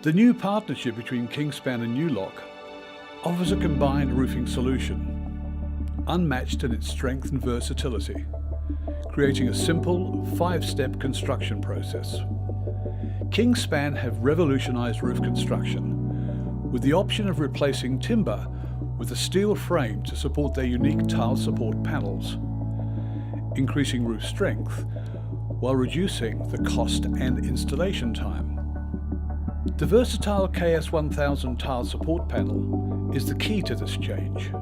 The new partnership between Kingspan and Nulok offers a combined roofing solution, unmatched in its strength and versatility, creating a simple 5-step construction process. Kingspan have revolutionized roof construction with the option of replacing timber with a steel frame to support their unique tile support panels, increasing roof strength while reducing the cost and installation time. The versatile KS1000 tile support panel is the key to this change.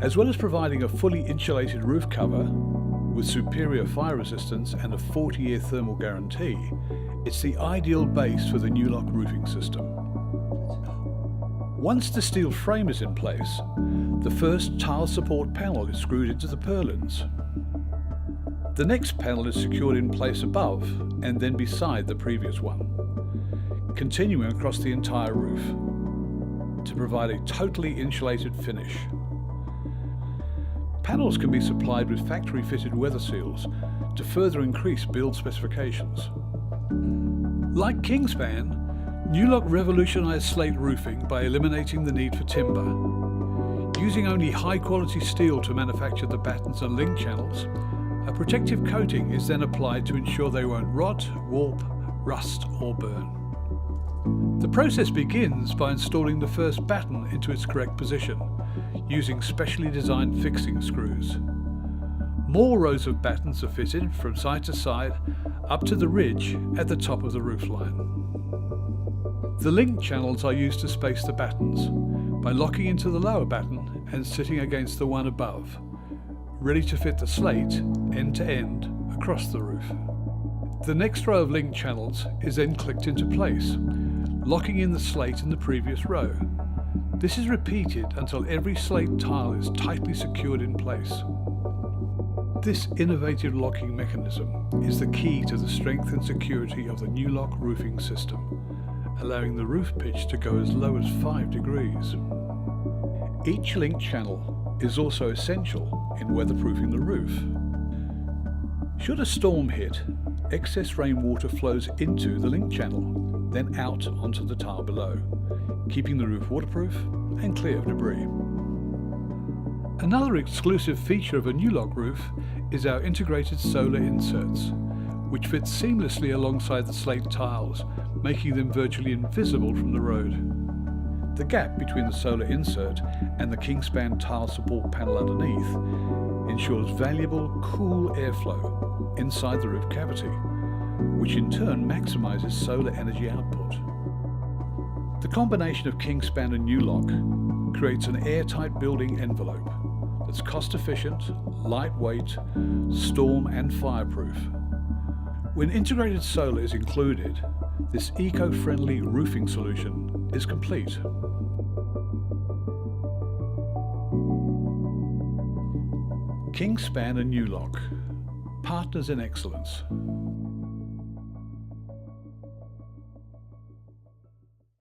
As well as providing a fully insulated roof cover with superior fire resistance and a 40-year thermal guarantee, it's the ideal base for the Nulok Roofing System. Once the steel frame is in place, the first tile support panel is screwed into the purlins. The next panel is secured in place above and then beside the previous one, continuing across the entire roof to provide a totally insulated finish. Panels can be supplied with factory-fitted weather seals to further increase build specifications. Like Kingspan, Nulok revolutionized slate roofing by eliminating the need for timber. Using only high-quality steel to manufacture the battens and link channels, a protective coating is then applied to ensure they won't rot, warp, rust or burn. The process begins by installing the first batten into its correct position, using specially designed fixing screws. More rows of battens are fitted from side to side up to the ridge at the top of the roofline. The link channels are used to space the battens by locking into the lower batten and sitting against the one above, ready to fit the slate end to end across the roof. The next row of link channels is then clicked into place, locking in the slate in the previous row. This is repeated until every slate tile is tightly secured in place. This innovative locking mechanism is the key to the strength and security of the Nulok Roofing System, allowing the roof pitch to go as low as 5 degrees. Each link channel is also essential in weatherproofing the roof. Should a storm hit, excess rainwater flows into the link channel, then out onto the tile below, keeping the roof waterproof and clear of debris. Another exclusive feature of a Nulok roof is our integrated solar inserts, which fit seamlessly alongside the slate tiles, making them virtually invisible from the road. The gap between the solar insert and the Kingspan tile support panel underneath ensures valuable, cool airflow inside the roof cavity, which in turn maximizes solar energy output. The combination of Kingspan and Nulok creates an airtight building envelope that's cost-efficient, lightweight, storm and fireproof. When integrated solar is included, this eco-friendly roofing solution is complete. Kingspan and Nulok, partners in excellence.